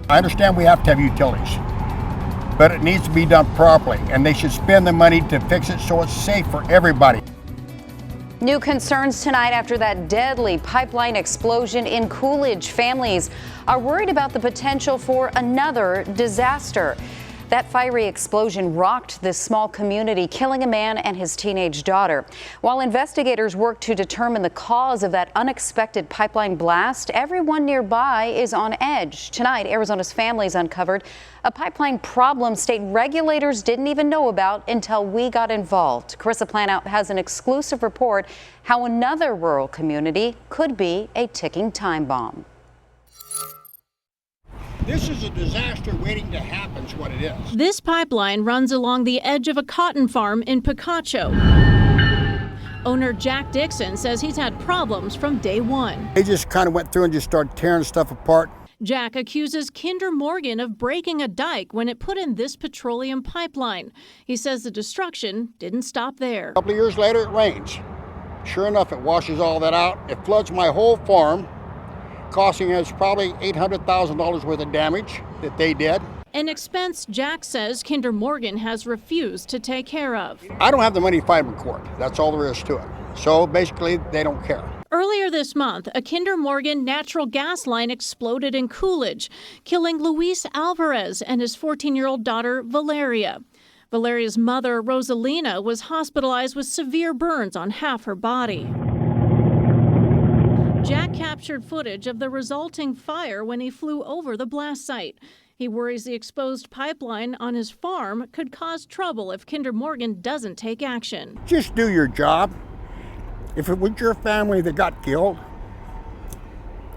I understand we have to have utilities, but it needs to be done properly, and they should spend the money to fix it so it's safe for everybody. New concerns tonight after that deadly pipeline explosion in Coolidge. Families are worried about the potential for another disaster. That fiery explosion rocked this small community, killing a man and his teenage daughter. While investigators work to determine the cause of that unexpected pipeline blast, everyone nearby is on edge. Tonight, Arizona's families uncovered a pipeline problem state regulators didn't even know about until we got involved. Carissa Planout has an exclusive report how another rural community could be a ticking time bomb. This is a disaster waiting to happen is what it is. This pipeline runs along the edge of a cotton farm in Picacho. Owner Jack Dixon says he's had problems from day one. They just kind of went through and just started tearing stuff apart. Jack accuses Kinder Morgan of breaking a dike when it put in this petroleum pipeline. He says the destruction didn't stop there. A couple of years later, it rains. Sure enough, it washes all that out. It floods my whole farm, costing us probably $800,000 worth of damage that they did. An expense Jack says Kinder Morgan has refused to take care of. I don't have the money to fight them in court. That's all there is to it. So basically, they don't care. Earlier this month, a Kinder Morgan natural gas line exploded in Coolidge, killing Luis Alvarez and his 14-year-old daughter, Valeria. Valeria's mother, Rosalina, was hospitalized with severe burns on half her body. Jack captured footage of the resulting fire when he flew over the blast site. He worries the exposed pipeline on his farm could cause trouble if Kinder Morgan doesn't take action. Just do your job. If it was your family that got killed,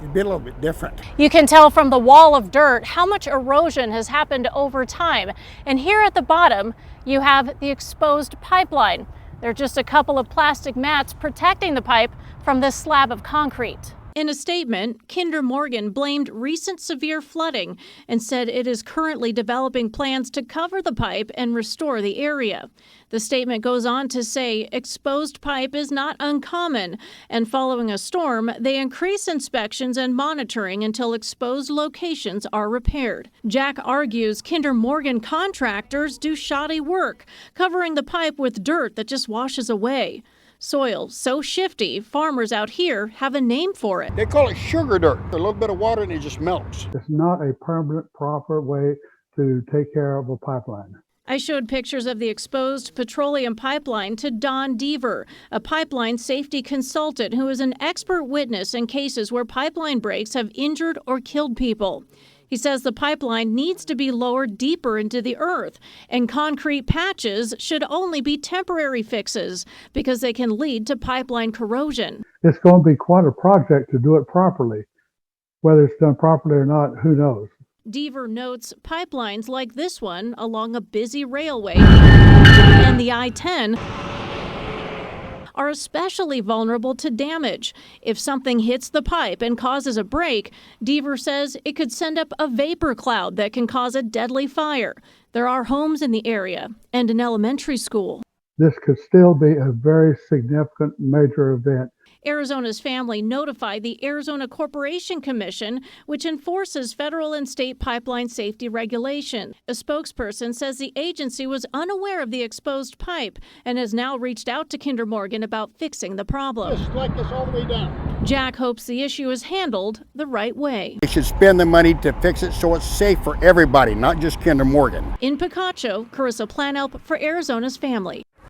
it'd be a little bit different. You can tell from the wall of dirt how much erosion has happened over time. And here at the bottom, you have the exposed pipeline. There are just a couple of plastic mats protecting the pipe from this slab of concrete. In a statement, Kinder Morgan blamed recent severe flooding and said it is currently developing plans to cover the pipe and restore the area. The statement goes on to say exposed pipe is not uncommon, and following a storm, they increase inspections and monitoring until exposed locations are repaired. Jack argues Kinder Morgan contractors do shoddy work, covering the pipe with dirt that just washes away. Soil so shifty, farmers out here have a name for it. They call it sugar dirt. A little bit of water and it just melts. It's not a permanent, proper way to take care of a pipeline. I showed pictures of the exposed petroleum pipeline to Don Deaver, a pipeline safety consultant who is an expert witness in cases where pipeline breaks have injured or killed people. He says the pipeline needs to be lowered deeper into the earth, and concrete patches should only be temporary fixes because they can lead to pipeline corrosion. It's going to be quite a project to do it properly. Whether it's done properly or not, who knows? Deaver notes pipelines like this one along a busy railway and the I-10 are especially vulnerable to damage. If something hits the pipe and causes a break, Deaver says it could send up a vapor cloud that can cause a deadly fire. There are homes in the area and an elementary school. This could still be a very significant major event. Arizona's family notified the Arizona Corporation Commission, which enforces federal and state pipeline safety regulation. A spokesperson says the agency was unaware of the exposed pipe and has now reached out to Kinder Morgan about fixing the problem. Just like this all the way down. Jack hopes the issue is handled the right way. They should spend the money to fix it so it's safe for everybody, not just Kinder Morgan. In Picacho, Carissa Planout for Arizona's family.